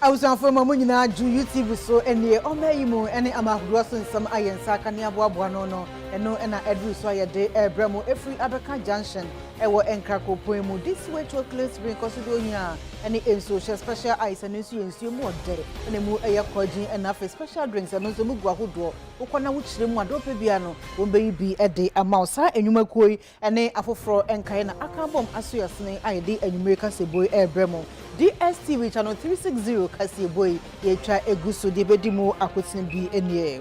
I was on from Munina, YouTube so any Omaimo, any Amahuason, some iron Sakania Buano, and no, and I Edru Soya de Bremo, every Abaka Junction, Ewa Enkrako Poemu, this way to a close bring Cosidonia, any in social special ice and you more day, and a more air codging enough special drinks and also Muguahudo, Okana which the Madope Piano, will be a day a mouse, and you makoi, and a afro and Kaina Akabom Asuya Snake ID and American Seboy Air Bremo. DSTV channel 360 kasi boy ye twa eguso de bedimo akotin bi enie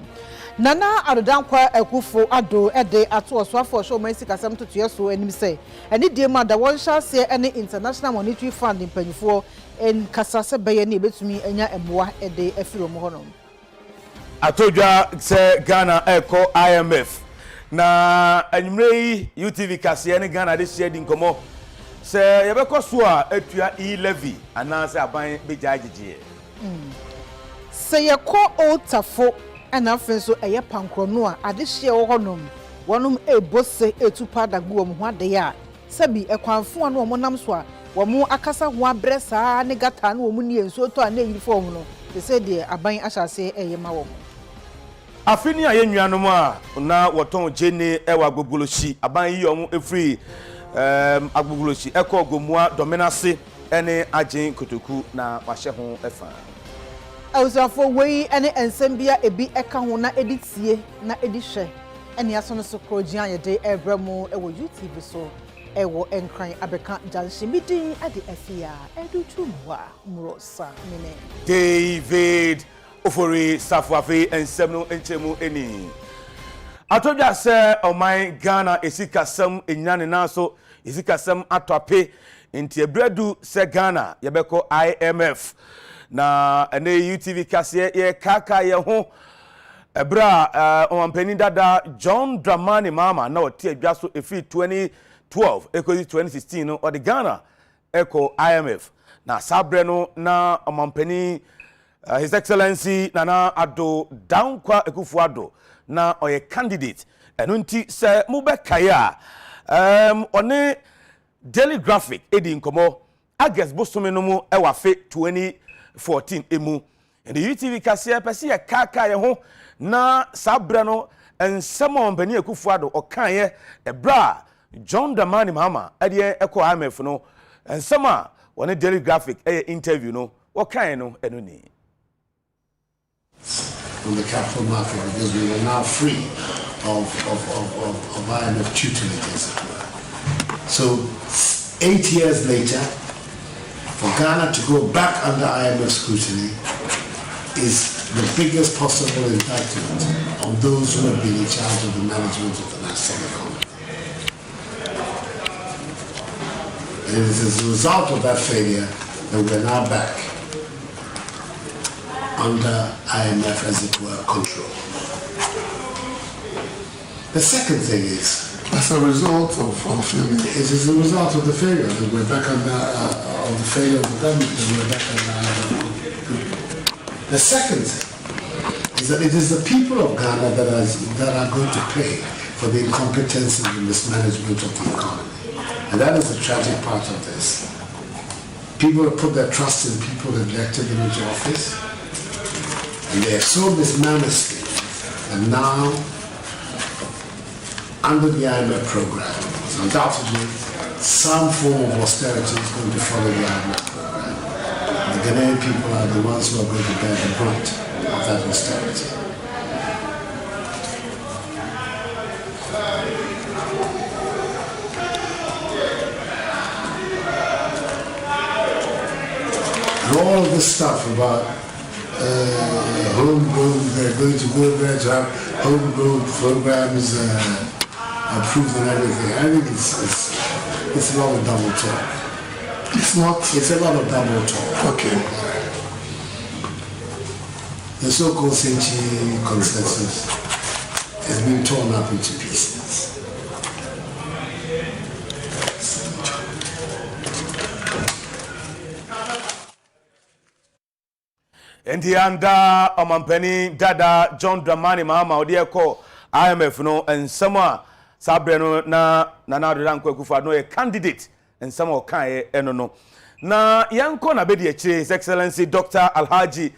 Nana Adodankwa Ekufo Ado ede ato oswafo show mercy kasam to so anim say eni de ma da won sha say any international monetary fund mpanyfo en kasase beye ne betumi enya emboa ede afiro mo honom atodwa se Ghana Eco IMF na anyumre UTV kase ne Ghana de share din komo se yebekọ so a atua e-levy anase aban bejajeje se yekọ otafo ana afenso eye pankrono a ade hye wo honom wonum ebose etupa dagu om ho ade ya sabi ekwanfo no mo nam so a wo mo akasa ho abresa ne gata no mo nie nso to a na uniform no se de aban ahyase eye ma wo afini ayenuanom a na woton jene ewa gbogboloshi aban yi om efri agbugulusi eko gomua dominance ene agin kotoku na wahye ho efa awusafo wei ene ensembia ebi eka ho na editie na edihwe ene aso no so krogian yede ebramo ewo YouTube so ewo enkran abeka janshi midin ade afia edutumwa mrosa mene David Ofori Safuafe ensemno enchemu eni atodwa se oman Ghana esikasam enyane naso isikasam atwape nti ebredu se Ghana yebeko IMF na ene UTV kase ye kaka ye ho ebra omampani dada John Dramani Mahama na ote adwa so efi 2012 ekozi 2016 no o de Ghana Eco IMF na sabre no na omampani His Excellency Nana Ado Dankwa Akufo-Addo na oye candidate enunti se mubekaya one Daily Graphic edi nkomo August bosome no mu ewafe 2014 emu and the UTV kase pese ye kaka ye ho na sabre no ensema ompani Akufo-Addo okan ye ebra John Dramani Mahama ade Eco IMF no ensema one Daily Graphic interview no okan no enuni on the capital market because we were now free of IMF tutelage, as it were. So 8 years later, for Ghana to go back under IMF scrutiny is the biggest possible indictment on those who have been in charge of the management of the national economy. It is as a result of that failure that we are now back under IMF, as it were, control. The second thing is, as a result of failure. It is a result of the failure that we're back under, of the failure of the government that we're back under IMF. The second thing is that it is the people of Ghana that are going to pay for the incompetence and the mismanagement of the economy. And that is the tragic part of this. People have put their trust in people who elected them into office. And they have so mismanaged things, and now, under the IMF program, undoubtedly, some form of austerity is going to follow the IMF program. The Ghanaian people are the ones who are going to bear the brunt of that austerity. And all of this stuff about homegrown, they're going to go there to have homegrown programs approved and everything. I think it's a lot of double talk. It's not. It's a lot of double talk. Okay. The so-called Senchi consensus has been torn up into pieces. Enti anda omampani dada John Dramani Mahama odi Eco IMF no ensema sabre no na Nana Ado Dankwa Akufo-Addo no candidate ensema okan eno no na yanko na bedi His Excellency Dr. Alhaji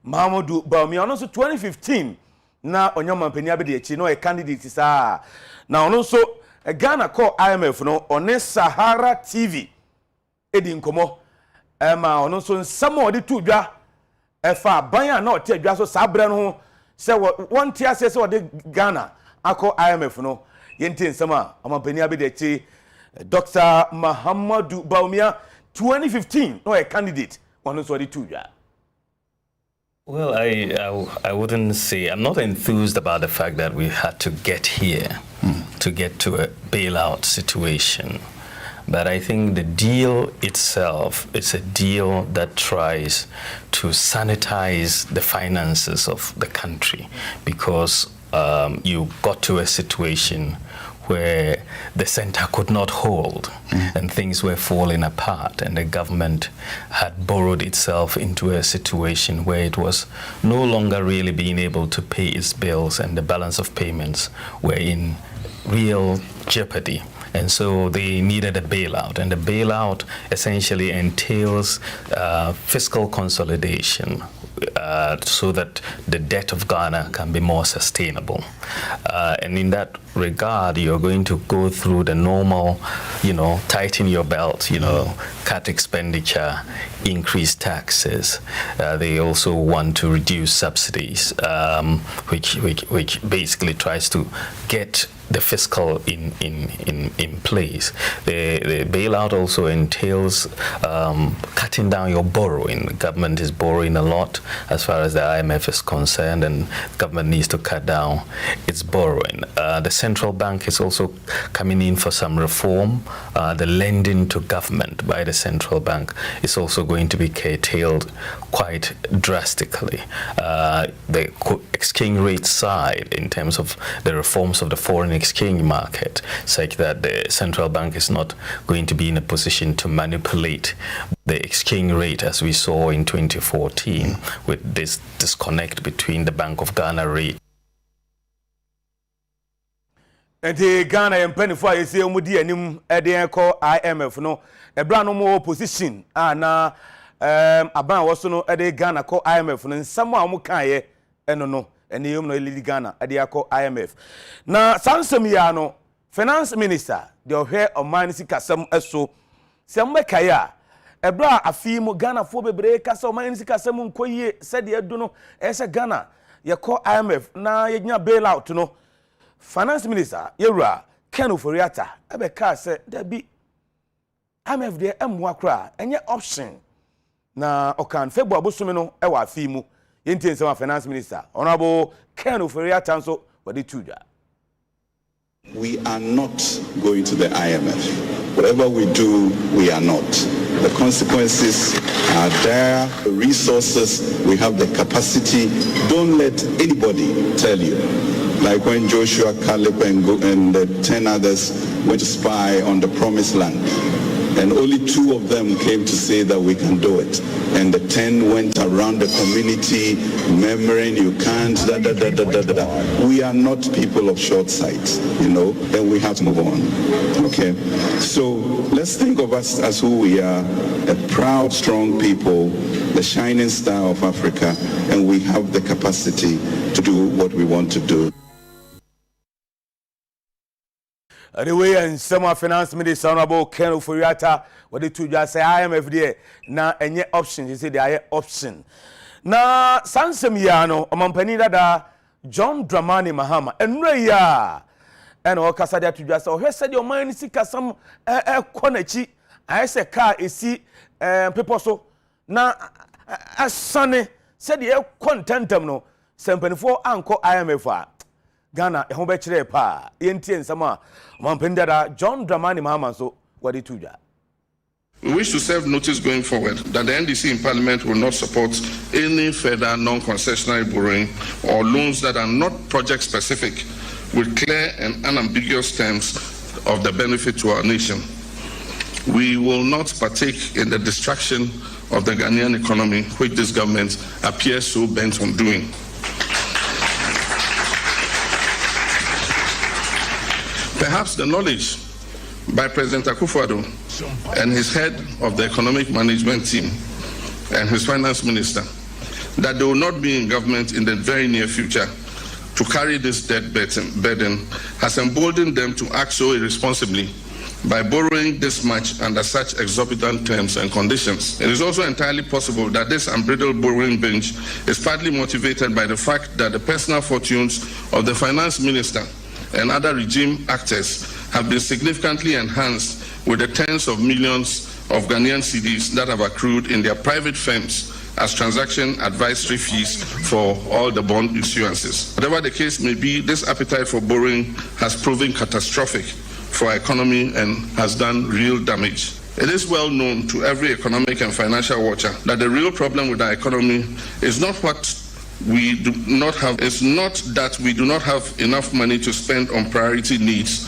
Mahamudu Bawumia ono so 2015 na onyama mpani abedi no e candidate saa na ono so Ghana call IMF no one Sahara TV edi nkomo ma ono so nsamo odi tudwa efa ban na oti adwa so sabre no se won ti ase se odi Ghana akọ IMF no yenti nsama amampani abedi Dr. Mahamudu Bawumia 2015 no a candidate ono so odi tudwa. Well, I wouldn't say, I'm not enthused about the fact that we had to get here, to get to a bailout situation. But I think the deal itself is a deal that tries to sanitize the finances of the country, because you got to a situation where the center could not hold and things were falling apart, and the government had borrowed itself into a situation where it was no longer really being able to pay its bills, and the balance of payments were in real jeopardy. And so they needed a bailout, and the bailout essentially entails fiscal consolidation so that the debt of Ghana can be more sustainable. And in that regard, you're going to go through the normal, tighten your belt, cut expenditure, increase taxes. They also want to reduce subsidies, which basically tries to get the fiscal in place. The bailout also entails cutting down your borrowing. The government is borrowing a lot as far as the IMF is concerned, and government needs to cut down its borrowing. The central bank is also coming in for some reform. The lending to government by the central bank is also going to be curtailed quite drastically. The exchange rate side, in terms of the reforms of the foreign exchange market, such that the central bank is not going to be in a position to manipulate the exchange rate as we saw in 2014 with this disconnect between the Bank of Ghana rate. And the Ghana and Penify is the Mudi and IMF no a brand no more position na aban also no e Ghana call IMF no someone mu kan ye no and you no lead Ghana e dey call IMF na sansem ya no finance minister the ohe oman sikasam eso sem mekaya e bra afi mu Ghana fo bebre kasa oman sikasam nkoyie se de edu no e se Ghana ye call IMF na ye nya bailout no finance minister yewura Ken Ofori-Atta ebe ka se da bi IMF de emwa kra enye option na okan February bosome no e wa afi mu yenti nsema finance minister honorable Ken Ofori-Atta nso wadi tuja. We are not going to the IMF. Whatever we do, we are not. The consequences are there. The resources, we have the capacity. Don't let anybody tell you. Like when Joshua, Caleb, and the 10 others went to spy on the promised land. And only 2 of them came to say that we can do it. And the 10 went around the community murmuring, you can't, We are not people of short sight, and we have to move on. Okay? So let's think of us as who we are, a proud, strong people, the shining star of Africa, and we have the capacity to do what we want to do. Anyway, and some finance minister honorable Ken Ofori-Atta what they to just say IMF there na enye option, you say they are option. Na sansem ya no omampani dada John Dramani Mahama enre ya and o kasa dia to just say o hwese de o man sika sam konachi ayese car esi people so na asane said the contentum no sempanifo anko IMF a Ghana ho be kire pa yentie nsama mampendada John Dramani Mahama so wadi tuja. We wish to serve notice going forward that the NDC in Parliament will not support any further non-concessionary borrowing or loans that are not project-specific with clear and unambiguous terms of the benefit to our nation. We will not partake in the destruction of the Ghanaian economy, which this government appears so bent on doing. Perhaps the knowledge by President Akufo-Addo and his head of the economic management team and his finance minister that they will not be in government in the very near future to carry this debt burden has emboldened them to act so irresponsibly by borrowing this much under such exorbitant terms and conditions. It is also entirely possible that this unbridled borrowing binge is partly motivated by the fact that the personal fortunes of the finance minister and other regime actors have been significantly enhanced with the tens of millions of Ghanaian cedis that have accrued in their private firms as transaction advisory fees for all the bond issuances. Whatever the case may be, this appetite for borrowing has proven catastrophic for our economy and has done real damage. It is well known to every economic and financial watcher that the real problem with our economy is not what we do not have, it's not that we do not have enough money to spend on priority needs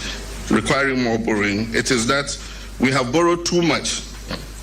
requiring more borrowing. It is that we have borrowed too much,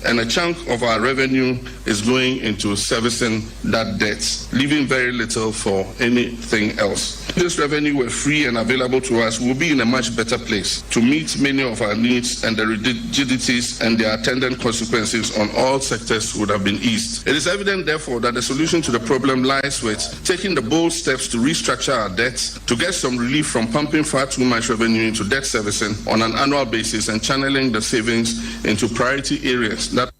and a chunk of our revenue is going into servicing that debt, leaving very little for anything else. If this revenue were free and available to us, we'll be in a much better place to meet many of our needs, and the rigidities and their attendant consequences on all sectors would have been eased. It is evident, therefore, that the solution to the problem lies with taking the bold steps to restructure our debts, to get some relief from pumping far too much revenue into debt servicing on an annual basis and channeling the savings into priority areas that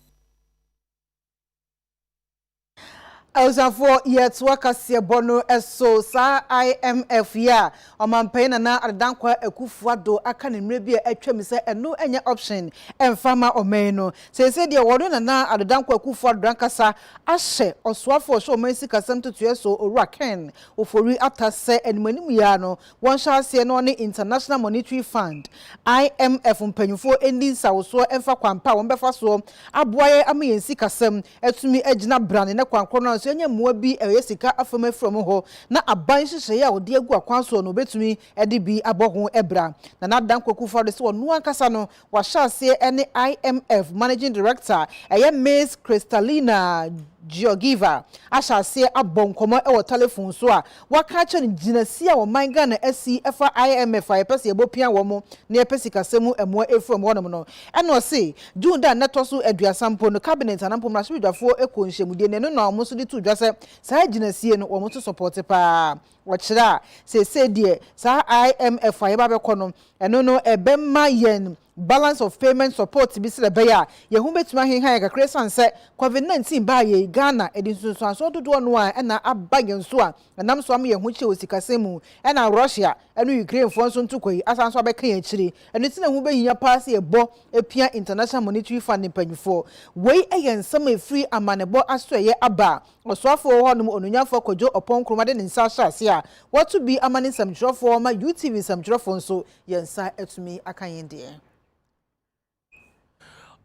Elzafo yet wakasia bono eso sa IMF ya omampain na ardankwa ekufuado aka ne mrebi atwam se eno enya option emfama omeno se de wodo na ardankwa ekufuado drankasa ahye osoafo so omansi kasam tutu so owura Ken ofori atase enimanimu ya no won sha ase no ne International Monetary Fund IMF mpanyufo endi sawoso emfa kwampa won befa so aboaye amayensi kasam etumi agina brane ne kwankro no enye muwa bi sika afama from ho na aban hyehyɛ ya odi agu akwanso no betumi ede bi aboho ebra na dankwaku for this one no ankasa no wa hyase ene IMF Managing Director Ms. Kristalina Georgieva ashase abonkomo e wo telephone so a waka che jinasi a wo manga na asi efa IMF a pese ebopia wo mo na pese kasemu emo efrom wonom no eno se June da netoso aduasampo no cabinet anampo na hwedwafo ekonhyemudie ne no na omo so de tu dwase sa jinasi no omo to support pa wachira se die sa IMF a yeba bekɔ no eno no ebemma yen balance of payment support bi se beya ye hu betuma henhan ya kakra sanse COVID-19 ba ye Ghana edinsunsu anso dodo no a na aba yenso a nam so am ye hu che osikasemu na Russia enu Ukraine fo nso ntukoi asanso abeka ya chiri enu tina hu beyinya pass ye bo epia International Monetary Fund mpanyufo wei eyensam efiri amanebo aso ye aba osoafo ho no onunyafo kojo oponkromade ne nsa hyase a watu bi amane samthrofo ma UTV samthrofo nso yensa etumi akanyende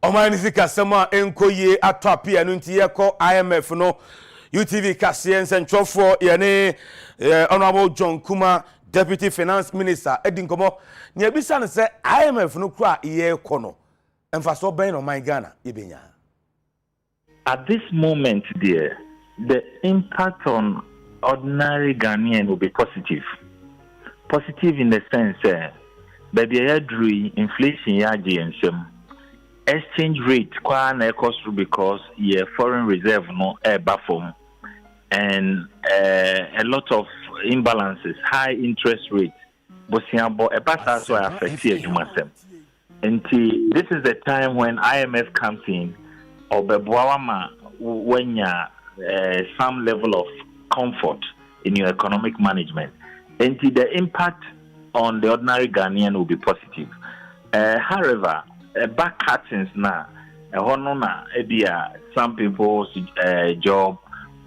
Omanisi kasema enkoye atwapi anu nti yeko IMF no UTV kase nsentwofo yene Honorable John Kuma Deputy Finance Minister edinkomo ne ebisa ne se IMF no kura yeko no emfaso ben no my Ghana yebenya. At this moment there, the impact on ordinary Ghanaian will be positive. Positive in the sense baby yadru inflation yaje ensem exchange rate kwa na cost because your foreign reserve no bafom and a lot of imbalances, high interest rate bosiambo ebasa so affect adwumasem. And this is the time when IMF comes in or beboawama when you some level of comfort in your economic management. And the impact on the ordinary Ghanaian will be positive. However, back cuttings now, some people's job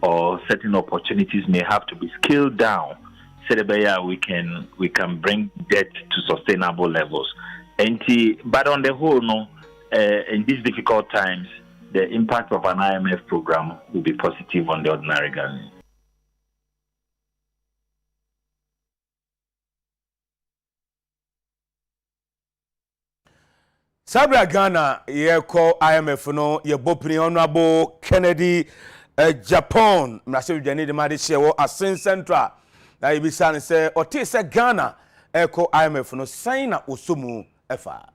or certain opportunities may have to be scaled down so that we can bring debt to sustainable levels. But on the whole, no, in these difficult times, the impact of an IMF program will be positive on the ordinary Ghanaian. Sabra Ghana ye call IMF no ye bopini Honorable Kennedy Japan mrase ujani de made shewo Asin Central na ibisa se oti se Ghana call IMF no sign na osomu efa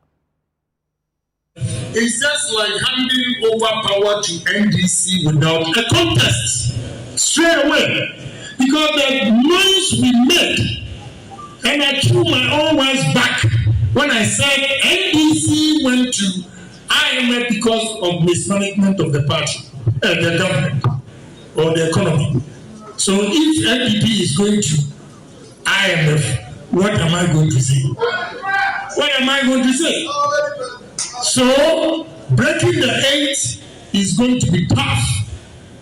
is just like handing over power to NDC without a contest straight away, because the noise we made, and I threw my own words back when I said NDC went to IMF because of mismanagement of the party, the government, or the economy. So if NDP is going to IMF, what am I going to say? What am I going to say? So breaking the 8 is going to be tough.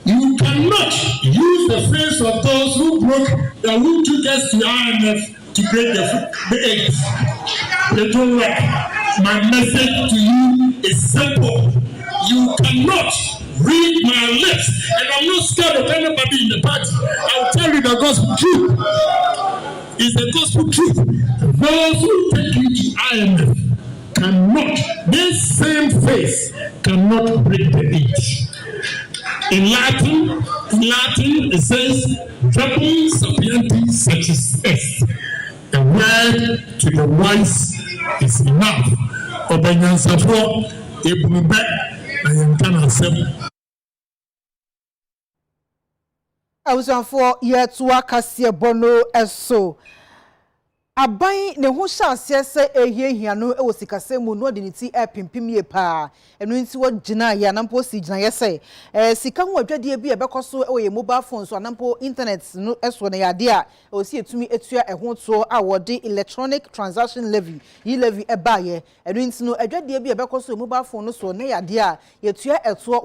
You cannot use the face of those who took us to IMF to break the 8. They don't work. My message to you is simple. You cannot read my lips, and I'm not scared of anybody in the party. I'll tell you the gospel truth. It's the gospel truth. Those who take you to IMF cannot, this same face cannot break the 8. In Latin it says, "Verbum sapienti satis est." A word to the wise is enough. Obanyansafo ebunube ayenkana asem. Awusanfo yetua kasie bono eso. Aban ne ho hyase se ehiehia no e wosikase mu no de ne ti epimpim ye pa enu nti wo gina ya nampo si gina ye se sika ho adwade bi e bekoso e ye mobile phone so nampo internet no eso ne yade a o si etumi etua ho to a wode electronic transaction levy yi levy e ba ye enu nti no adwade bi e bekoso mobile phone no so ne yade a yetua eto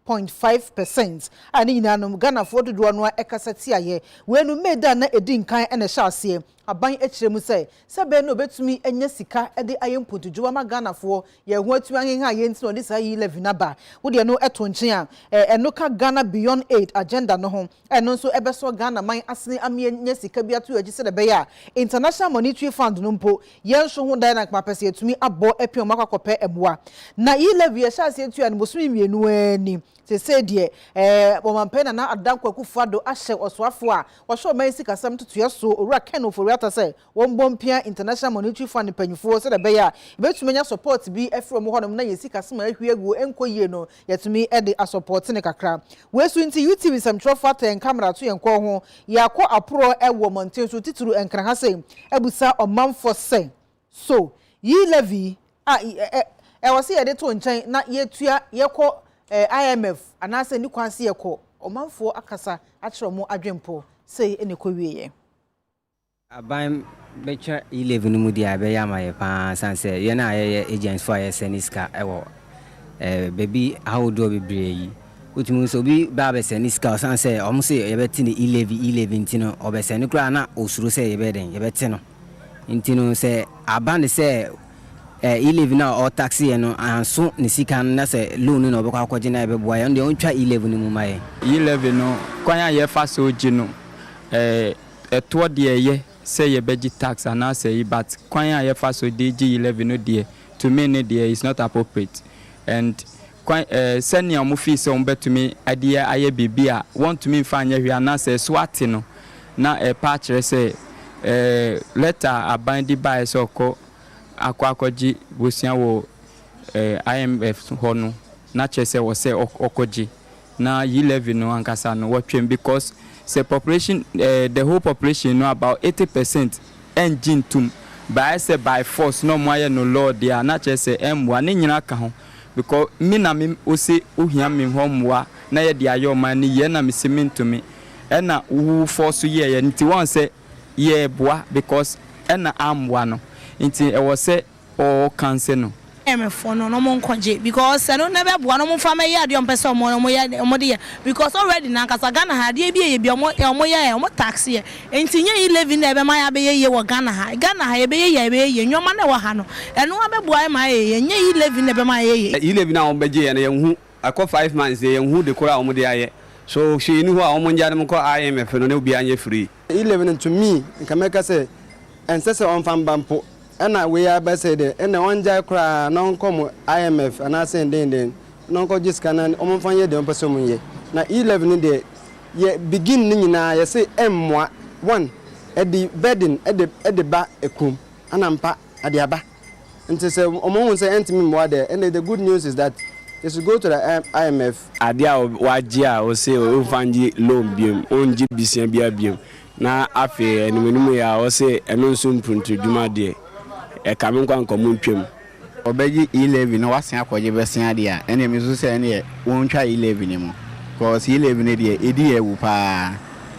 1.5%. Ani nyinanum Ghana for do no ekasati aye we no meda na edi nkan ene hyase aban ekiremu se be no betumi enya sika ede ayempotu djuwa ma Ghana for ye ho atumi anhenha ye ntino de sai 11 naba wo de no eto nchen a eno ka Ghana beyond 8 agenda no ho eno nso ebeso Ghana man asene anya sika bi ato agi se de be ya International Monetary Fund no mpo ye nso ho dan na kpapese etumi abo epion makwakope eboa na 11 ye hyase etu an bosumi mienu ani se die bomampena na adanko akufado ahye oswafo a wo hwe man sika sam tutu so owura Ken Oforiata say won bompia International Monetary Fund panyufo se de be ya betumenya support bi efro mo honom na yesika sam ahwiegu enkoyie no yetumi ede a support ne kakra wesu nti UTV sam trofata en camera to yenko ho yakọ apro ewo monten so tituru enkran ha say ebusa omanfo say so yi levy wase yede to nchen na yetua yekọ IMF anase ni kwanse yekọ omanfo akasa akere mo adwempo sei ene ko wieye aban becha 11 mu dia be ya maye pa sanse ye na ye agents for ye seniska ewo baby how do be brei utimi so bi ba be seniska sanse omo se ye beti ni 11 tino obese ni kura na osuro se ye be den ye beti no intino se aban se 11 na o taxi no anso ni sika na se loan no obekwa kwaje na ebeboa ye ndo ontwa 11 ni mu maye 11 no kwanya ye fa so gi no eto de ye say ye beji tax and now say but kwanya ye fa so de gi 11 no de to me ne de is not appropriate and send your fee so to me idea aye bibia want to me fanya hwe na say swati no na patch say letter abandi by so ko akwakoji bosia wo IMF hono na chese wo say okoji na 11 no ankasa no watwem because say population the whole population know about 80% engine tum by say by force no mo aye no law there na chese emwa ne nyina ka ho because me na me o say ohia me homwa na ye dia yo man ye na me cement me e na wo force ye nti won say ye boa because e na amwa no nti e wo say o cancer no MF no no mon kwaje because no never boa no mon fama ya de on person mo de because already na kasa Ghana ha de bi ye omo taxi ye enti nye 11 na be ma ya be ye wo Ghana ha ye be ye nyoma na wo ha no eno abe boa ma ye nye 11 na be ma ye 11 na on beje ye na ye hu akọ 5 months ye hu de kora omo de aye so she ni hu a omo njade mo ko IMF no na obi anye free 11 to me nkameka say ensese on fan bampo ena we ya be say de ena onja kra non kom IMF ana say den non ko jiska na omo fan ye de on person mun ye na 11 de ye begin ni nyina ye say emwa 1 e di burden e de ba ekum anampa ade aba And to say, Omo say entimi more there. And the good news is that they should go to the IMF. Adia wajia o se o fanji loan biem, onji bisia bia biem. Na afi enumenu ya o se eno nso mpruntu dwuma de. E kamen kwa nkomu ntwem. Obeji 11 no wasen akwaje besia de a ene mi so se ene wontwa 11 mu. Cause 11 de edi ewu pa.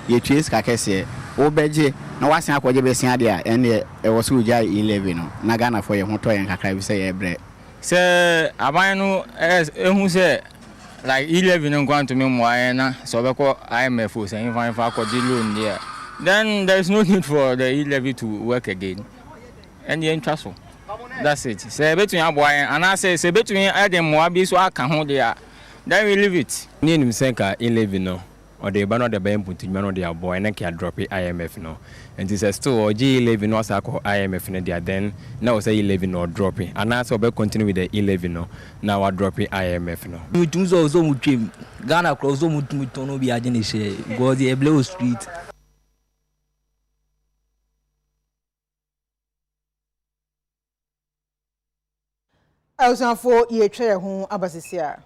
Ye twes ka kese. Obeji no wasen akwaje besia de a ene e wo so uja 11 no. Na Ghana for ye hoto yen kakra bi se ye bre. Se aban no ehu se like 11 nkwan to me moa na so be ko IMF o say fan fa akwaje loan there. Then there is no need for the 11 to work again. And the interest. That's it. Say between aboy and I say between Adam Moabi so aka ho there. Then we leave it. Ni nim senka 11 no. Or the banner the ben put in man the boy and can drop IMF no. And it says still or G11 no sako IMF no there then now say 11 or drop it. And also be continue with the 11 no. Now I drop IMF no. Mutumzo zo mutrim. Ghana cross zo mutono bi agene she. Go the Eblew Street. I was on for ye chair home abasisia.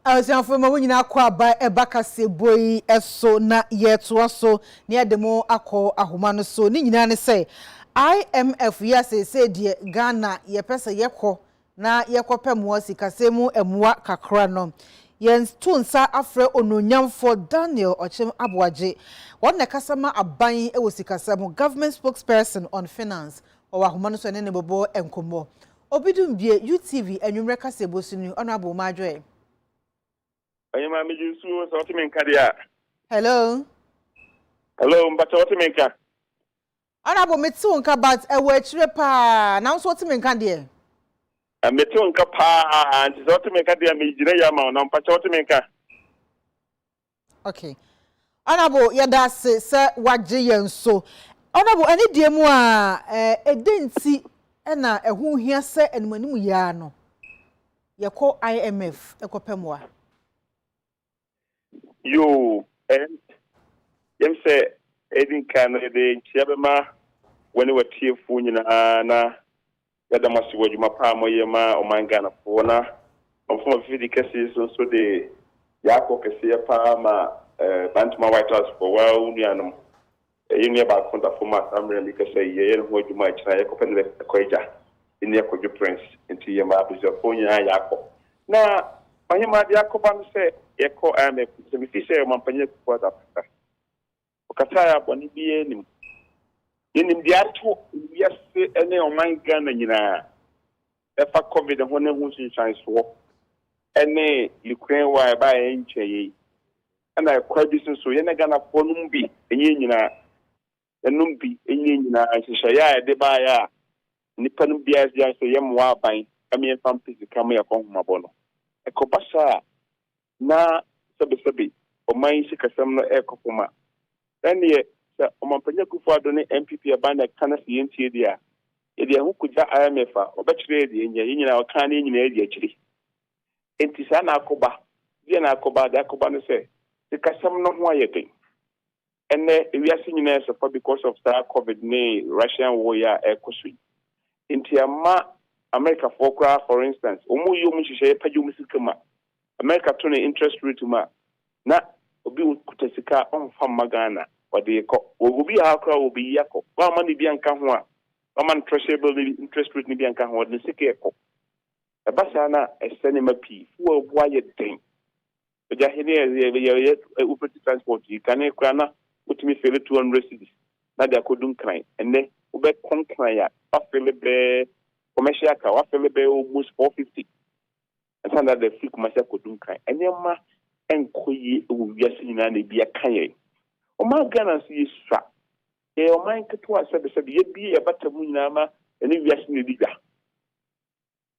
Awesiafo ma wonyina akwa aba ebaka seboi eso na yeto so ne demo akọ ahoma no so ni nyina ne say IMF say de Ghana ye pese yekọ na yekọpem sikasemu emua kakra no yen tunsa afre ononyamfo Daniel Ochem Aboaje won ne kasama aban e sikasemu government spokesperson on finance o ahoma no so ne bobo enkomo obidum bie UTV enwumre kasebosunu honorable Madwe. Hello. Hello, Mbata Otimenka. Honorable Mitsunka, but a word pa. Now, so Otimenka, dear. A Mitsunka pa, and Otimenka, dear, Mijayama, Nampata Otimenka. Okay. Honorable, yada say, sir, what Jayan so. Honorable, any dear moi, a didn't see, and a who here say, and when you yano. You call IMF, a copemwa. You and you say Edin Canada, Chabama, when you were tearful in Anna, Yadamasi, what you ma palm or yama or mangana fona, or from a few cases, also the Yako Cassia Palma, Bantama White House for well, Yanum, a union about contact for my family, because a year what you might try a couple of Quaja in the Aqua Prince into your map is your phone, Yako. Now, Mahima Yakoban said, Yako am a Fisher Mampania for Africa. Okataya Bonibi in the actual, yes, any of my gun and if I COVID and one who's in Chinese war, any Ukraine wire by NJ, and I quite decent so you're not gonna Ponumbi, and Yina, and Numbi, and Yina, and Shaya, Debaya, Nippon Bias, Yamwa by a mere family to come here from Mabono. A copasa na sabi o mai sika samno e kopuma dan ye sa o mampanya kufu adone MPP abana kana siyentie dia e dia hu kuja IMF o betire dia nyina o kan nyina e dia chiri enti sa na akoba dia na akoba da akoba no se sika samno ho ayete enne ewiase nyina so for because of that COVID ne Russian war ya e kosui enti ama America for instance omu yomu hihye paju musikama America to interest rate ma na obi kutasika on fam magana wade ko obi akra obi yako wa mani bi anka ho a wa man treasurable interest rate ni bi anka ho wade sike ko e basa na esene mapi fu obu aye den oja hene ye upeti transport yi kan ekra na utimi fele 200 cedis na dia kodun kran enne ube konkran ya afele be commercial car wa fele be almost 450 and that the free commercial could do kind and yama enkoyi wo wiase nyina na bia kan ye o ma Ghana si swa e o man keto asabe ye bia bata mu nyina ma ene wiase ne diga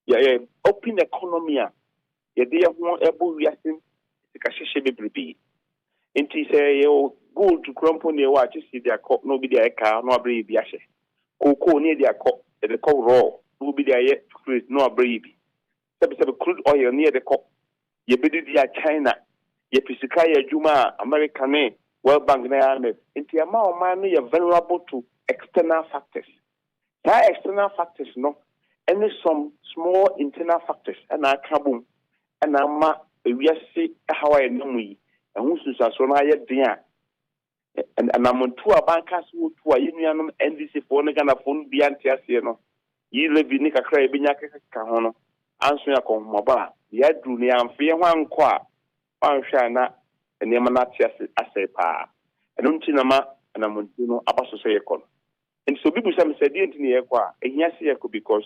ya open economy a ye de ho ebo wiase sika hihye bebrebe enti say yo go to crumple ne wa chi dia ko no bi dia ka no abre bi ahye koko ne dia ko e ko raw no bi dia ye fruit no abre bi sabe crude oil near the co ye bidi dia China ye pisika ya juma America ne World Bank na IMF inti ama o man no ye vulnerable to external factors that external factors no any some small internal factors and akabum and ama ewiase how I know we and who so na ye dia and amontu abankas wo to a union NDC for na Ghana phone bi antiase no yi levi ni kakra e binya kaka ho no anso ya ko moba ya dru ne amfe ho anko a anhwa na enema na tiase asepa enunti na ma na montu no abaso se yekon and so bibu sam said enti ne yekọ a ehia se yekọ because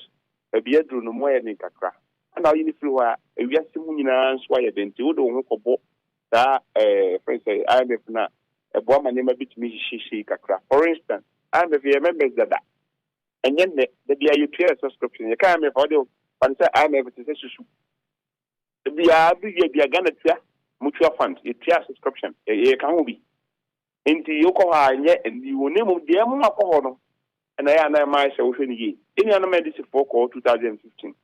e ya dru no moye ne kakra ana yi ni firi ho a ewiase mu nyina nso aye denti wo do ho kobo da friends say IMF na ebo ma ne ma bitumi hihihi kakra for instance IMF members that and then the you clear subscription you can't me for the and say IMF to say susu be Ghana mutual fund a tier subscription e kan be enti yoko ha nye and you name of the am no and I na my say wo hwe ni any other medicine for 2015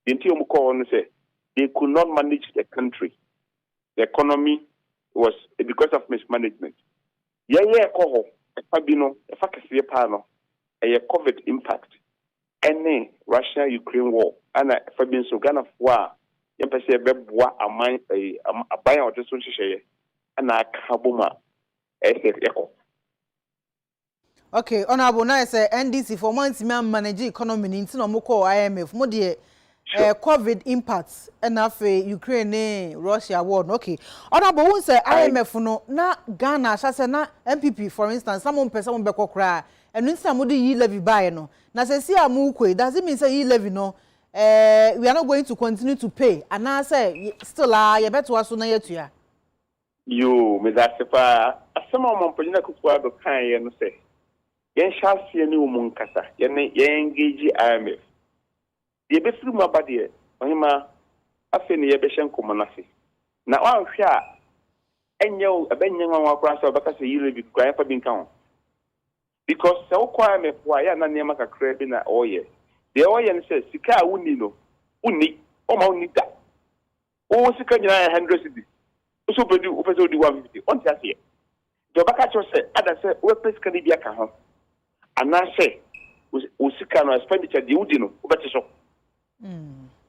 enti o call no say they could not manage the country the economy was because of mismanagement ko ho bi no e fa kase pa no a COVID impact any Russia-Ukraine war and for being so Ghana for yɛmpɛ bɛboa aman aban a ɔde so nhyehyɛeɛ ana aka boma ɛsɛ yɛkɔ. Okay, honorable, now say NDC for months manage economy nti no mo call IMF mo de COVID impacts and afa Ukraine Russia war. Okay. Honorable, who say IMF no na Ghana say na MPP for instance some person be kokra and instead mo dey levy buy no. Na say see amu kwe does it mean say you levy no we are not going to continue to pay and now say still you better aso na yetua. Yo, me that sepa asema mo mpanyina kokwa do kan ye no say yen shasie ni umun kasa yen engage IMF ye be firi mu abade ohima afi ne ye be hyen komonase na wa hwe a enye ebenye nwa akora so baka se yire bi kwa fa bi nka ho because se ukwa IMF wa ya na nema kakra bi na oye de oye ne se sika a wuni no uni o ma uni da o sika nyina 100 cedi so be du o pese odi 150 on ti ase de baka cho se ada se we pese ka bi aka ho anase usika no expenditure di udi no ubete so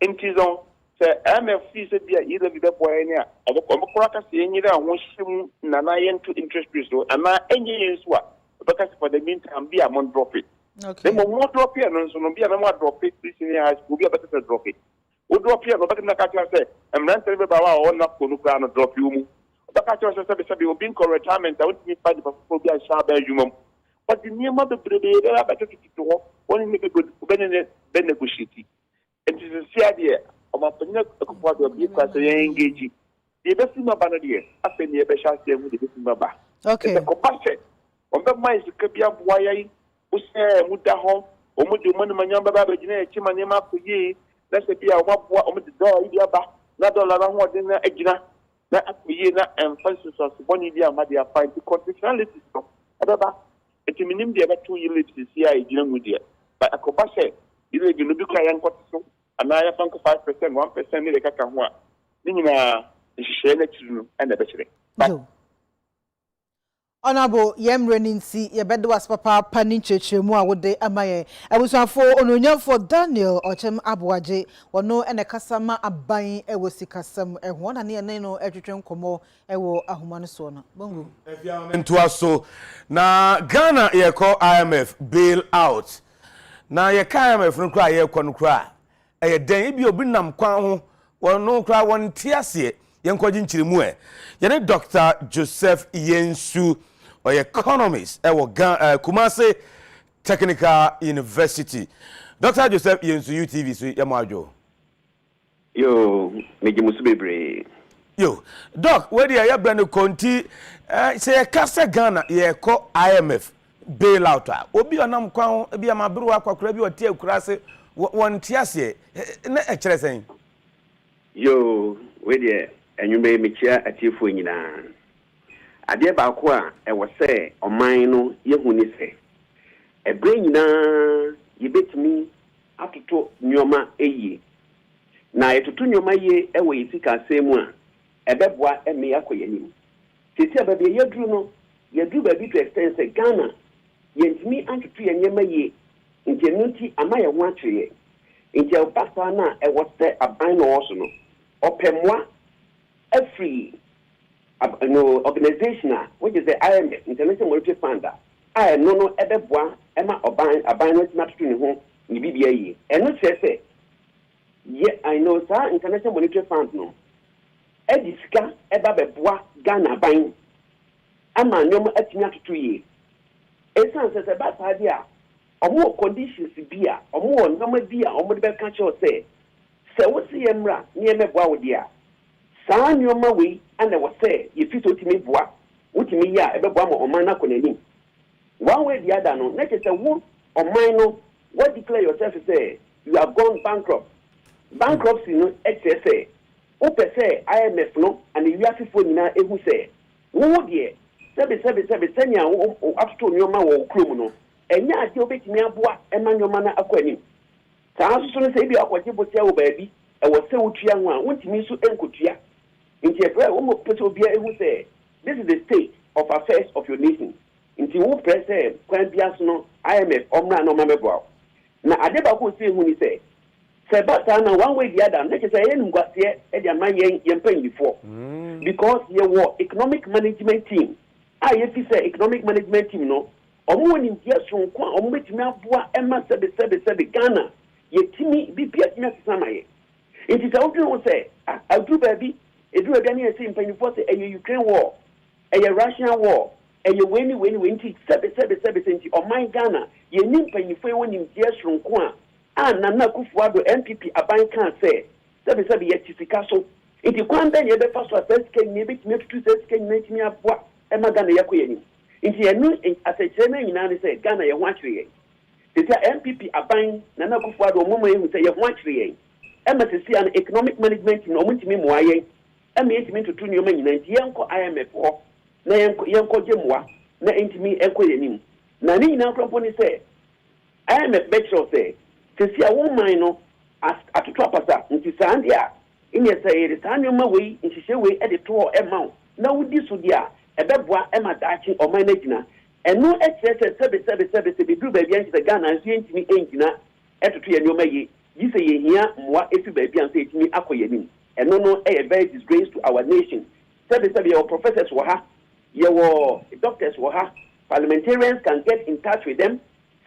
intizon se MFC se bia ida bi bebo ene a obokora ka se enyire a ho him na na yentu interest rates no ama enye yensu a obeka for the meantime bia mon drop it okay dem mo drop it no so no bia na mo drop it this in high school bia better drop it o drop it no beka na ka tell say emrante be ba wa na ko no kra no drop you mu obeka tell say be obi in retirement I want me find for bia sha ba yumom. But the name of the brigade, I better to do one in the good Ben negotiate. And it is the idea of a peninsula of the class engaging. The best in my banner, I think the best with the best. Okay. The compassion. On the minds of Kabia Boy, who say Mudaho, or Mudu Manamanga Babajina, Chimanema for ye, let's say, I want the door, Idiaba, not all around what in the Egina, that ye not emphasis of one idea, Madia find the constitutionality. Eti minim de ba 2 years this year igina mu de but akoba say ile bi no bi kwa yan kwato ana ya bank 5% 1% ne de kaka ho a ni nyina nhihye na tiru na be kire Honorable Yemre Ninsi yebedo was papa pani chechemu a wode amaye abusafo ononyamfo Daniel Ochem Aboaje wono ene kasama aban ewo sikasam eho na ne no etwetwe nkomo ewo ahomane so no bongo efiamentu aso na Ghana yeko IMF bail out na yeka IMF no kra yeko no kra eye den bi obi nam kwan ho wono kra won tiase yenkwaji nchiremu yene Dr. Joseph Yensu or economist Kumasi Technical University. Dr. Joseph Yensu UTV so yamajo. Yo, meji musubebre. Yo, doc, where the ya brand konti say kasa Ghana ye ko IMF bailout. Obi onam kwan bi amabru akwakura bi otie kurase won tiase na e kire sen. Yo, where the enyume mechia atiefo nyina. Ade ba ko a e wo se oman no yehu ni se ebre nyina yebetimi atoto nyoma eyi na etoto nyoma ye e wo yisika semu a ebeboa eme yakoyanim tete ababe yedru no yedru ba bi to extend se Ghana yentimi atoto yenyema ye ntenuti amaye ho atweye nti opasa na e wo se aban no wo so no opemwa afri no organization which is the IMF International Monetary Fund I no ebeboa ema aban no tina tutu ne ho ni bibia yi eno kyerɛ ye I know sir International Monetary Fund no edisika eba beboa Ghana ban ama nyom atimi atutu yi esan se ba saade a omo conditions bi a omo nyoma bi a omo de be ka kyerɛ se wo se yemra ne emeboa wo dia saa nyoma we and was say if you to me boa utimi ya ebeboa mo oman na konanim one way the other no let us say wo oman no what declare yourself say you have gone bankrupt bankruptcy no say o say IMF no and you have to nyina ehu say wo de sebe senya wo atoto nyoma wo krom no enya ade obetimi aboa ema nyoma na akwanim saa so no say bi akwaje botia wo baabi e wo se wotua ho a wontimi so enkotua. This is the state of affairs of your nation. Inti who press IMF omna no mamebo. Na adeba ko se hu ni se Sebatana one way the other, let's say any got here at the man yen paying before. Because you were economic management team. I say economic management team no. Omo in yes from kwa omo betimi aboa ema sebe Ghana. Ye timi BPS na samaye. It is out to say, I do baby, a do a Daniel saying penny for a Ukraine war, a Russian war, a winning 7 or my Ghana, ye nim penny for winning years from Kwan, and Nana Kufuado MPP a bank can't say, 7 yet to castle. If you can't then you the first first can maybe make 2 cents can make me up what Emma Ghana Yakuini. If you knew as a German in say Ghana you want to. The MPP a bank Nana Kufuado Momo who say you want to. MSC and economic management in Omuntimi Moye, to 2 new men, Yanko IMF or Yanko Jemwa, na intimi Equanim. Nani now company say, IMF Betcho say, to see a woman as at Trapasa, into Sandia, in your say, the Tanya way, in Shishawe at the 2 amount. Now with this would ya, a bebwa Emma Dachi or my Negina, and no excess service to be do by the Ghana and see me engina at the 3 new May. You say here, moi, if you baby and say to me, Akoyemin, and no, a very disgrace to our nation. Sabi your professors were ha, your doctors were ha, parliamentarians can get in touch with them,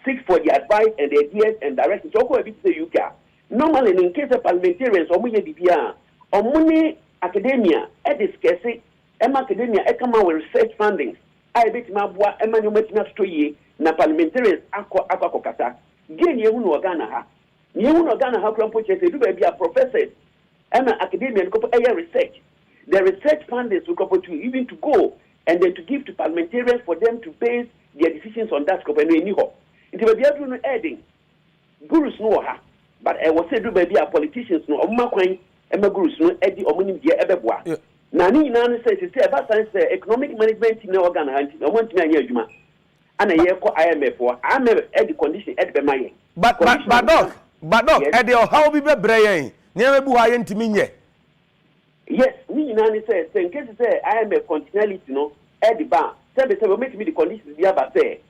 seek for the advice and the ideas and directions. So, go a bit to the UK. Normally, in case of parliamentarians, or Muya or Muni academia, discuss Emma Academia, Ekama with research funding. I bet my boy, Emma, you make not to ye, na parliamentarians, Aquakokata, gain you no Ghana ha. You know Ghana how come put do baby a professor and academia and couple research. The research funders will couple to even to go and then to give to parliamentarians for them to base their decisions on that scope and we knew. It will be able to adding gurus no ha, but I was say do baby a politicians no Omakwan and my gurus no Eddie or Munim Dia Ebeboa. Nani Nana says it's about science economic management in Ghana and I want to know Juma. And a year for IMF for IMF at the condition at the Mayan. But dog, Eddie, how be brain? Never bu I to me. Yes, me Nani says, in case say IMF continuality, no, at the bar, service will make me the conditions the other say,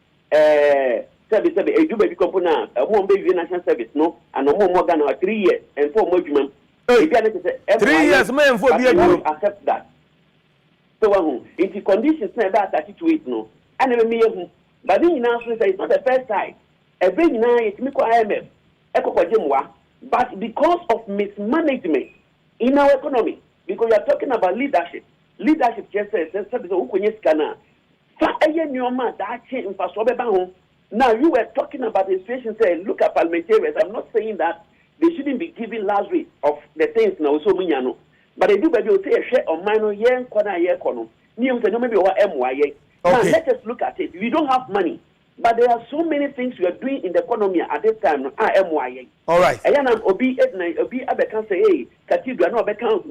service a do baby component, a one baby national service, no, and no more than 3 years and 4 more months. 3 years, man, for the accept that. So, if the conditions never attached to it, no, I never me, but then you now say it's not the first time. Every night, it's me IMF. But because of mismanagement in our economy, because we are talking about leadership just says, now you were talking about the situation, say, look at parliamentarians. I'm not saying that they shouldn't be given last rate of the things now, so but they do, but they'll say a share of minor yen, corner, year, corner. Maybe what MYA. Now let us look at it. We don't have money. But there are so many things we are doing in the economy at this time. MYA. All right. Obi Abekan say, hey, Cathedral, no Abekan,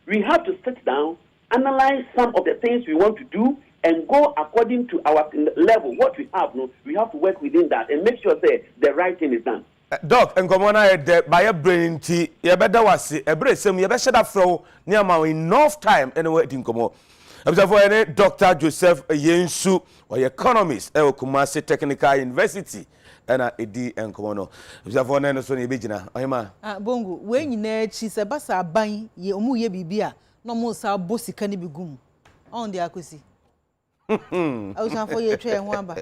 we have to sit down, analyze some of the things we want to do, and go according to our level. What we have, no, we have to work within that and make sure that the right thing is done. Doc, and come on, I had by a brain tea, you better was a brace, some you better shut up near my enough time anyway, didn't come on. Observe Dr. Joseph Yensu, or economist, Kumasi Technical University, and a D and Komono. Observe one and so Bijina. Oima. Bongo, when you need, she said, Bassa buying ye omu ye bibia, no more sa bossy can be gum on the accuracy. I was for your tray and one.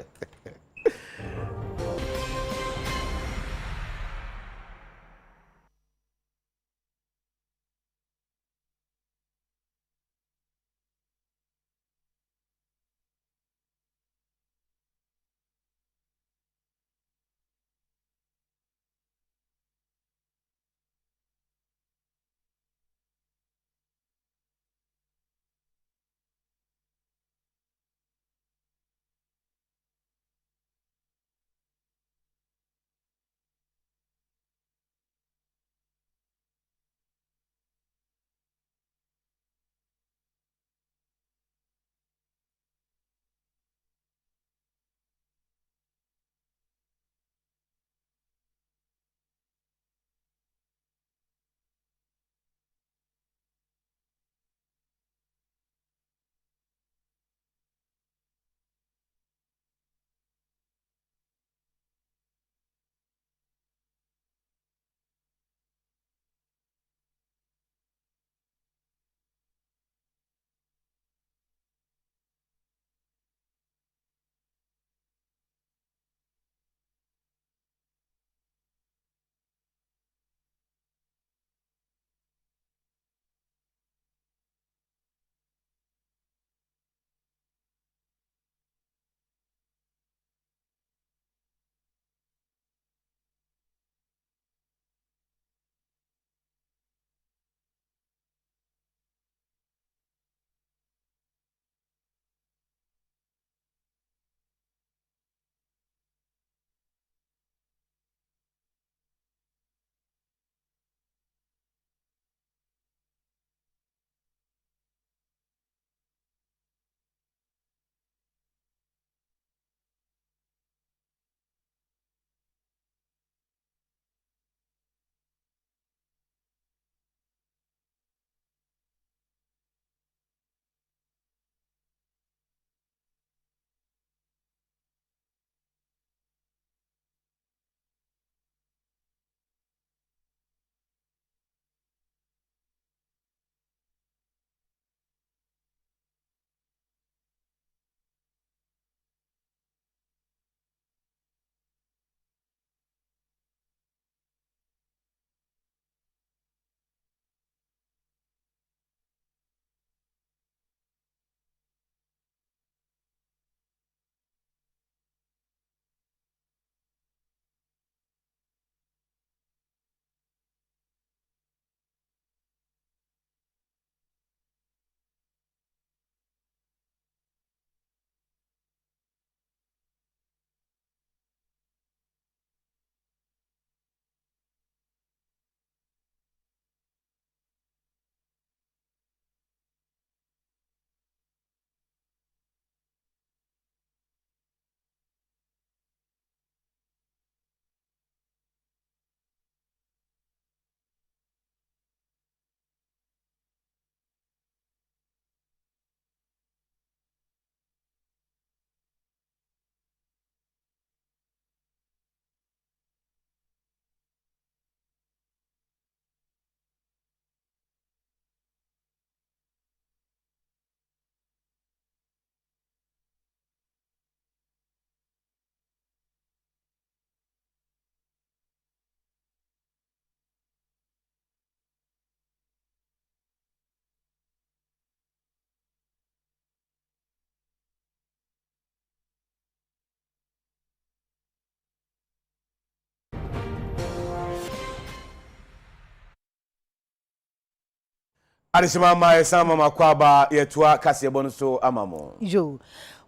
Adishima ma sama makwaba yetua kase bonu so amamo. Yo.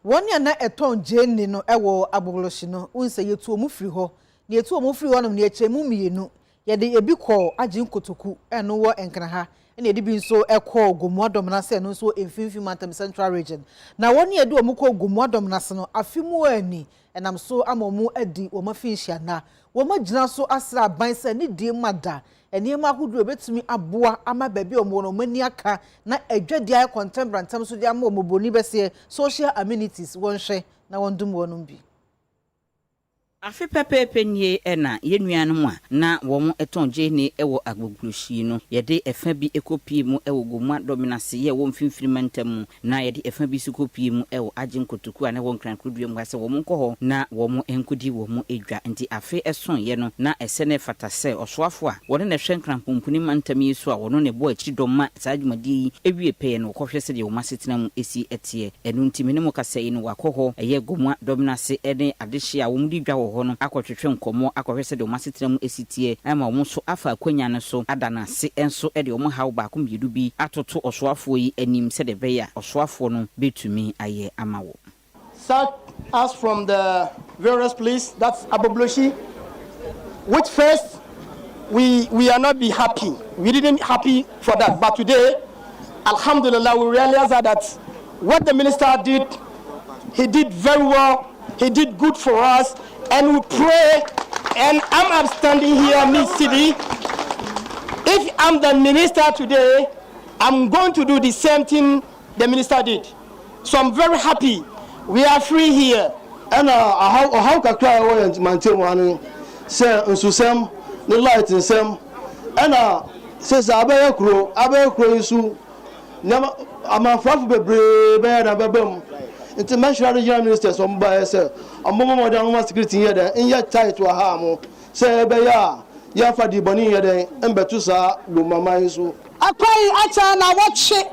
Woni ana eton jeni no ewo agbogloshi no unse yetu omufiri ho. Ne yetu omufiri ho no ne echemu mienu. Yede ebi ko agin kotoku eno wo enkana ha. Ene edi bi nso ekọ Gomuadom na se no so emfimfim Matam Central Region. Na woni edi omukọ Gomuadom na se no afimu ani enam so amomu edi wo mafinhia na. Wo magina so asra ban se ne die mada. Eniema ahudu betumi aboa ama baabi omo no mani aka na adwadi ay contemporary ntam so dia ma omoboni bese social amenities wonhwe na wondum wonum bi. Afi pepepe nie ena yenuanom a na wo etonje ne ewo agbogrushi no yede efa bi ekopie mu ewo Gomuadom na se ye wo mfimfiri mantam na yede efa bi sikopie mu ewo aginkotoku a na wo nkrankodue mu ase wo nko ho na wo enkodi wo edwa nti afi eson ye no na ese ne fatase osoafo a wo ne hwe nkranpompuni mantam yi so a wo ne bo akiri dom ma saadwumadi ewie pe no kohwe se de wo masetena mu esi etie enu ntimi ne mu kasa yi no wakoho eye Gomuadom na se ene adehye a wo mudi dwa hono akotwetwe nkomo akohwese de omasetram esitie ama omo so afa akwanya ne so adana se enso e de omo hawo ba komiedu bi atoto osoafo yi anim se de beya osoafo no betumi aye amawo. Such as from the various places, that's Abobloshi, which first we are not be happy. We didn't happy for that, but today, Alhamdulillah, we realize that what the minister did, he did very well. He did good for us, and we pray. And I'm standing here in this city. If I'm the minister today, I'm going to do the same thing the minister did. So I'm very happy. We are free here. And how can I maintain one? Say, Susem, the light in some. And says Abe Kro Isu. Never, I'm a front of a brave and a babum. International regional ministers on by yourself. A moment of security here, in your tight to a harm. Say, Beya, Yafa di Boni here, and Betusa, Lumama Isu. I cry, I watch it.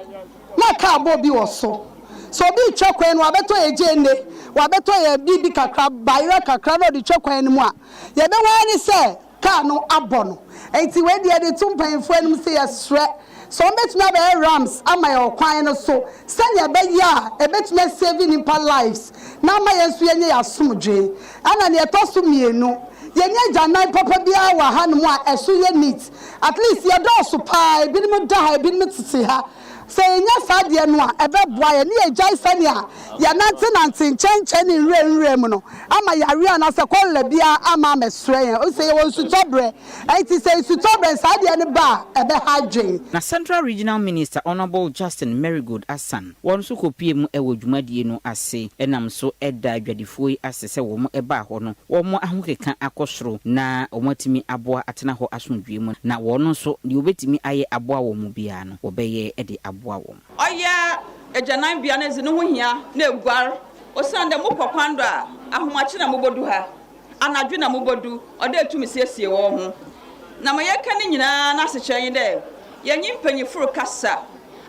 My car Bobby was so. So be chokwen wabeto ejene wabeto ye bibi kakra bayra kakra no di chokwen mu a ye be wani se car no abono enti we de tumpanfo anum se yesre so betuna be rams ama ye kwan no so se ye be ya e betuna saving in lives na ma yensu ye nya asomdwe ana ne etoso mienu ye nya janai papa bia wa hanum a eso ye neat at least ye do so pa bi ni mu da bi ni tete ha. Say nya sadie no a ebe boa ye ne ejai sane a ya nante nchenchen ni nre mu no ama yare na se kolle bia ama mesre ye o say won sutobre enti say sutobre sadie ne ba ebe hadwen na Central Regional Minister Honorable Justin Marygold Asan won so kopie mu ewo dwumadie no ase enam so eda adwadifo yi ase se wo mo eba ho no wo mo ahokeka akosoro na wo matimi aboa atena ho asomdwe mu na wo so de obetimi aye aboa wo mu bia no wo beye e de Oya ejanan bia na zinu ho hia na eguar osande mo kwakwando a ahomachi na mobodu ha anadwe na mobodu ode etumi siesie wo ho na mayeka ni nyina na sechen de yenyi mpanyifuru kasa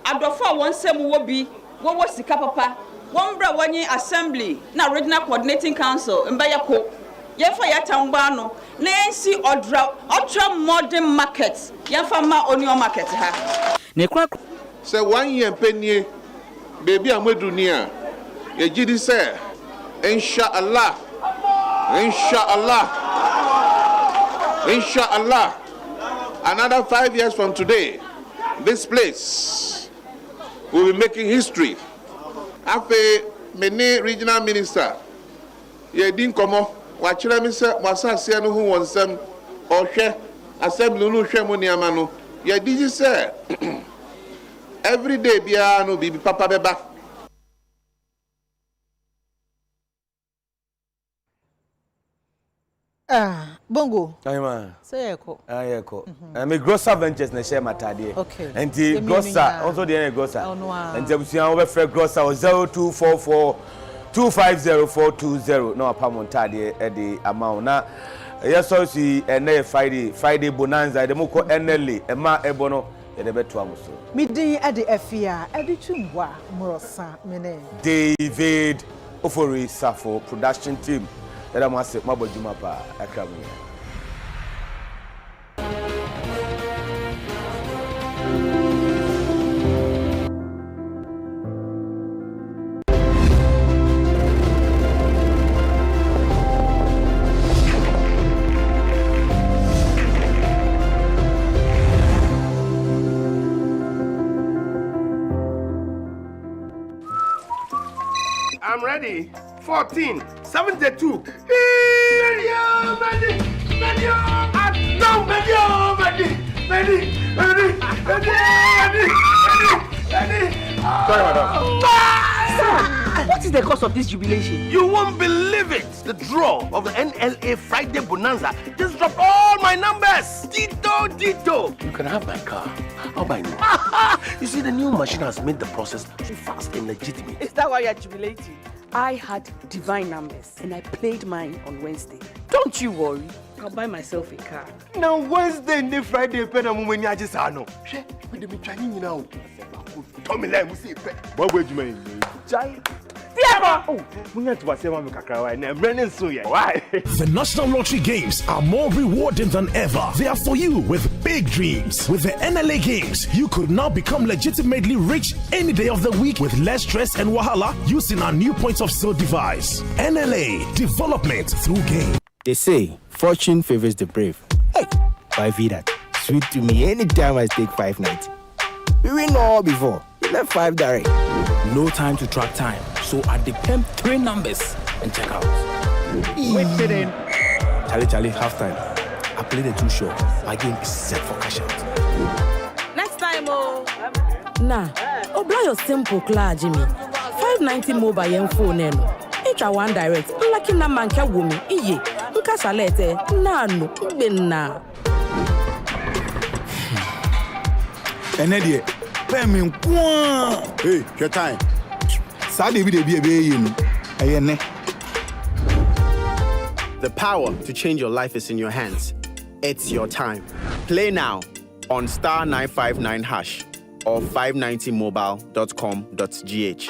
adofo a wonsem wo bi wo sika papa wombra wanyi assembly na regional coordinating council mbayako yefa yatangba no na ensi odra modern market yefa ma onion market ha ne kwa say 1 year penny baby amedunia ye gidi say inshallah another 5 years from today this place will be making history. Afe many regional minister ye din komo wa kire mi say wasase no hu wonsem ohwe assembly no hwe mo niama no ye digi say every day bia no bibi papa beba Bongo ayma say eko ayeko me grocer ventures na share matade okay and the grocer also the grocer and abusian we free grocer 0244 250420 no apamontade e the amount na yes so see na Friday bonanza de moko NLA e ma ebo no e de beto amuso midin e de afia e de twumwa mrosa mene David Ofori Safo production team that I'm say mabojuma pa akramu. ready. 14, 72. Sorry, madam. What is the cause of this jubilation? You won't believe it. The draw of the NLA Friday Bonanza just dropped all my numbers. Ditto. You can have my car. I'll buy new. You see, the new machine has made the process so fast and legitimate. Is that why you're jubilating? I had divine numbers and I played mine on Wednesday. Don't you worry. I'll buy myself a car. Now Wednesday and Friday, pena mumeni ajisano. She, we dem try you now. Tommy lie we see pe. What would you mean? Jai. Oh, we need to say mama kakra why na running so yeah. Why? The National Lottery Games are more rewarding than ever. They are for you with big dreams. With the NLA Games, you could now become legitimately rich any day of the week with less stress and wahala using our new points of sale device. NLA, development through game. They say fortune favors the brave. Hey, why feed that? Sweet to me anytime I stake 590. We win all before. We left 5 direct. No time to track time. So I depend 3 numbers and check out. Wait, fit in. Charlie, half time. I played the 2 short. My game is set for cash out. Next time, oh. Nah, obla your simple clear, Jimmy. 590 mobile and phone and extra 1 direct. Lucky na manka woman. Iye. Nkasa lete. Nah, no. Benna. Enedie. Payment. Hey, your time. The power to change your life is in your hands. It's your time. Play now on *959# or 590mobile.com.gh.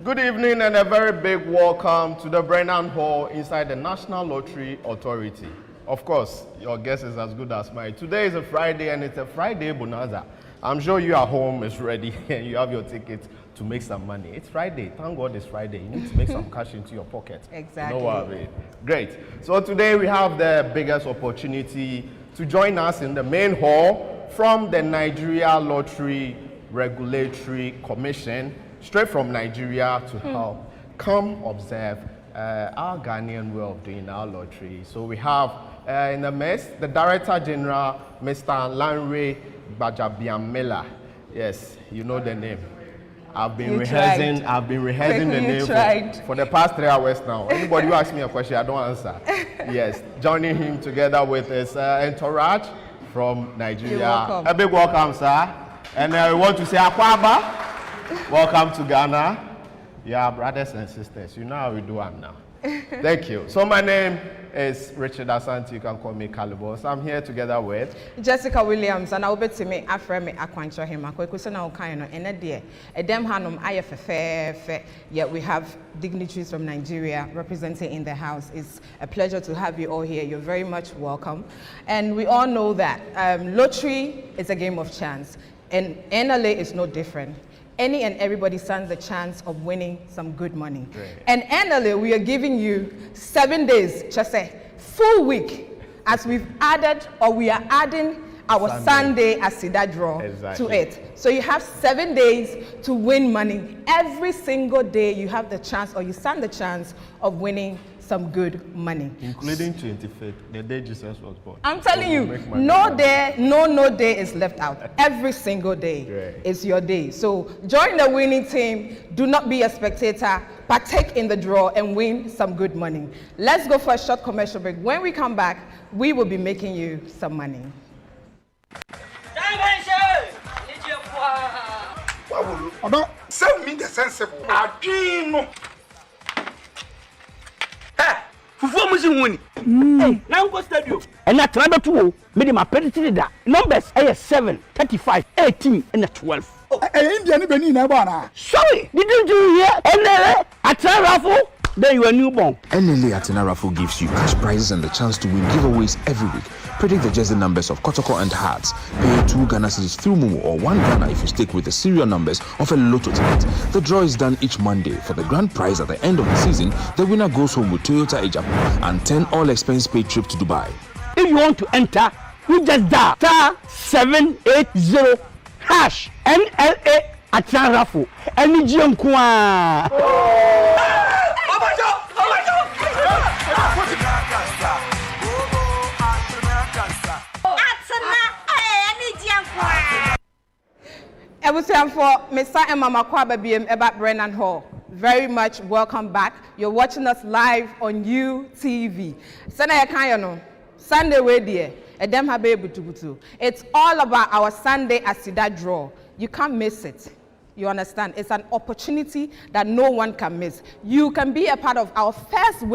Good evening and a very big welcome to the Brennan Hall inside the National Lottery Authority. Of course, your guess is as good as mine. Today is a Friday and it's a Friday bonanza. I'm sure you at home is ready and you have your ticket to make some money. It's Friday. Thank God it's Friday. You need to make some cash into your pocket. Exactly. No worry. Great. So today we have the biggest opportunity to join us in the main hall from the Nigeria Lottery Regulatory Commission, straight from Nigeria to help come observe our Ghanaian way of doing our lottery. So we have in the midst the Director General, Mr. Lanre Bajabiamela. Yes, you know the name. I've been rehearsing the name for the past 3 hours now. Anybody who asks me a question, I don't answer. Yes, joining him together with his entourage from Nigeria. A big welcome, sir. And we want to say Akwaba. Welcome to Ghana. Yeah, brothers and sisters. You know how we do them now. Thank you. So my name is Richard Asante. You can call me Calibos. I'm here together with Jessica Williams, and I'll be to me after me Akwancho him. Akwekusa Okaino and a dear. Edem Hanum IFFF. Yet we have dignitaries from Nigeria representing in the house. It's a pleasure to have you all here. You're very much welcome. And we all know that lottery is a game of chance, and NLA is no different. Any and everybody stands a chance of winning some good money. Great. And NLA, we are giving you 7 days, just a full week, as we've added, or we are adding our Sunday Asida draw to it. So you have 7 days to win money. Every single day you have the chance, or you stand the chance of winning some good money. Including 25th, the day Jesus was born. I'm telling you, no day is left out. Every single day is your day. So join the winning team. Do not be a spectator. Partake in the draw and win some good money. Let's go for a short commercial break. When we come back, we will be making you some money. Send me the sensible. Adino. Fufu musi woni. Na go stadium. And na traba to me my predicted that numbers are 7, 35, 18 and 12. Indian Benin na bana. Sorry, didn't you hear? NLA at raffle, then you are newborn. NLA at raffle gives you cash prizes and the chance to win giveaways every week. Predict the jersey numbers of Kotoko and Hearts. Pay 2 Ghana cedis through Momo or 1 Ghana if you stick with the serial numbers of a lotto ticket. The draw is done each Monday. For the grand prize at the end of the season, the winner goes home with Toyota Ajapu and 10 all-expense paid trip to Dubai. If you want to enter, you just dial *780# NLA atrarafo eni gye nko a For Mr. and Mama Kwaba BM about Brennan Hall. Very much welcome back. You're watching us live on UTV. Sunday way there. It's all about our Sunday Asida draw. You can't miss it. You understand? It's an opportunity that no one can miss. You can be a part of our first win.